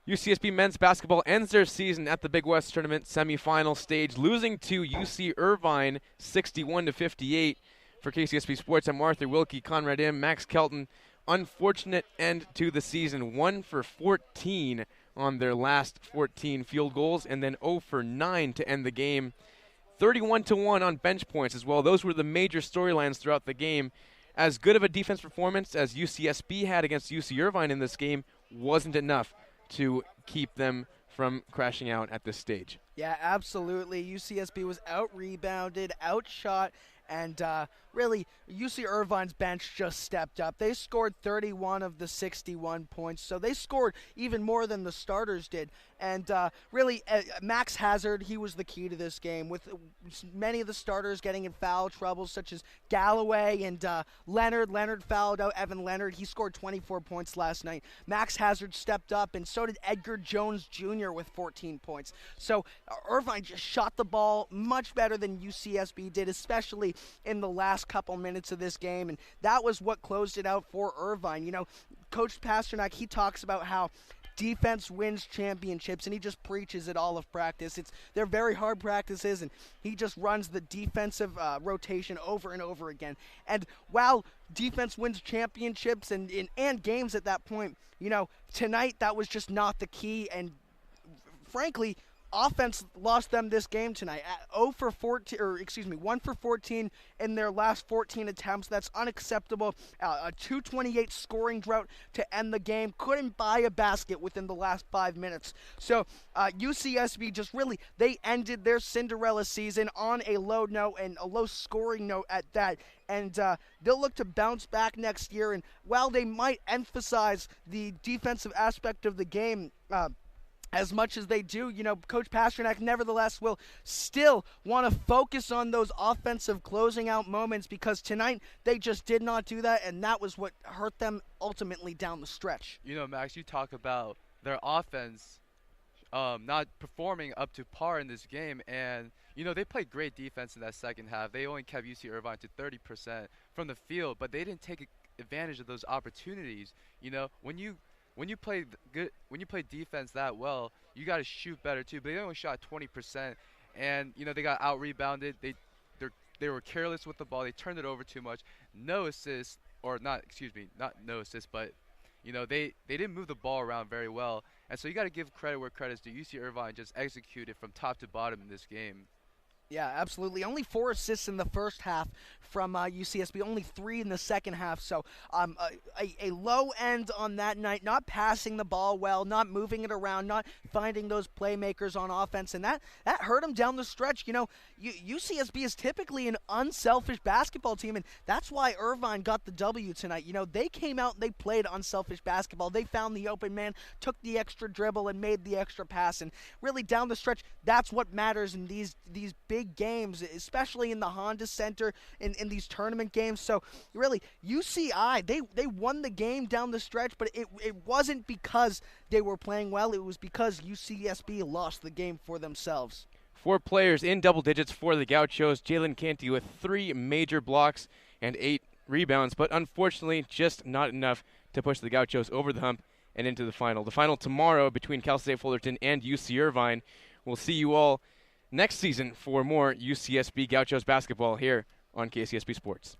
UCSB men's basketball ends their season at the Big West Tournament semifinal stage, losing to UC Irvine 61-58. For KCSB Sports, I'm Arthur Wilkie, Conrad Im, Max Kelton. Unfortunate end to the season, 1 for 14 on their last 14 field goals, and then 0 for 9 to end the game. 31-1 on bench points as well. Those were the major storylines throughout the game. As good of a defense performance as UCSB had against UC Irvine in this game wasn't enough to keep them from crashing out at this stage. Yeah, absolutely. UCSB was out-rebounded, outshot, and really, UC Irvine's bench just stepped up. They scored 31 of the 61 points, so they scored even more than the starters did. And really, Max Hazard, he was the key to this game, with many of the starters getting in foul trouble, such as Galloway and Leonard. Leonard fouled out Evan Leonard. He scored 24 points last night. Max Hazard stepped up, and so did Edgar Jones Jr. with 14 points. So Irvine just shot the ball much better than UCSB did, especially in the last couple minutes of this game, and that was what closed it out for Irvine. You know, Coach Pasternak, he talks about how defense wins championships, and he just preaches it all of practice. They're very hard practices, and he just runs the defensive rotation over and over again. And while defense wins championships and games at that point, you know, tonight that was just not the key, and frankly, offense lost them this game tonight. 1 for 14 in their last 14 attempts. That's unacceptable. A 228 scoring drought to end the game. Couldn't buy a basket within the last 5 minutes. So UCSB just really, they ended their Cinderella season on a low note, and a low scoring note at that. And they'll look to bounce back next year. And while they might emphasize the defensive aspect of the game, as much as they do, you know, Coach Pasternak nevertheless will still want to focus on those offensive closing out moments, because tonight they just did not do that, and that was what hurt them ultimately down the stretch. You know, Max, you talk about their offense not performing up to par in this game, and, you know, they played great defense in that second half. They only kept UC Irvine to 30% from the field, but they didn't take advantage of those opportunities. You know, when you play defense that well, you got to shoot better too. But they only shot 20%, and you know they got out rebounded. They were careless with the ball. They turned it over too much. No assists, or not no assists, but you know they didn't move the ball around very well. And so you got to give credit where credit's due. UC Irvine just executed from top to bottom in this game. Yeah, absolutely. Only 4 assists in the first half from UCSB, only 3 in the second half. So a low end on that night, not passing the ball well, not moving it around, not finding those playmakers on offense, and that hurt them down the stretch. You know, UCSB is typically an unselfish basketball team, and that's why Irvine got the W tonight. You know, they came out and they played unselfish basketball. They found the open man, took the extra dribble, and made the extra pass. And really down the stretch, that's what matters in these big games, especially in the Honda Center in these tournament games. So really, UCI, they won the game down the stretch, but it wasn't because they were playing well. It was because UCSB lost the game for themselves. 4 players in double digits for the Gauchos. Jalen Canty with 3 major blocks and 8 rebounds, but unfortunately just not enough to push the Gauchos over the hump and into the final. The final tomorrow between Cal State Fullerton and UC Irvine. We'll see you all next season for more UCSB Gauchos basketball here on KCSB Sports.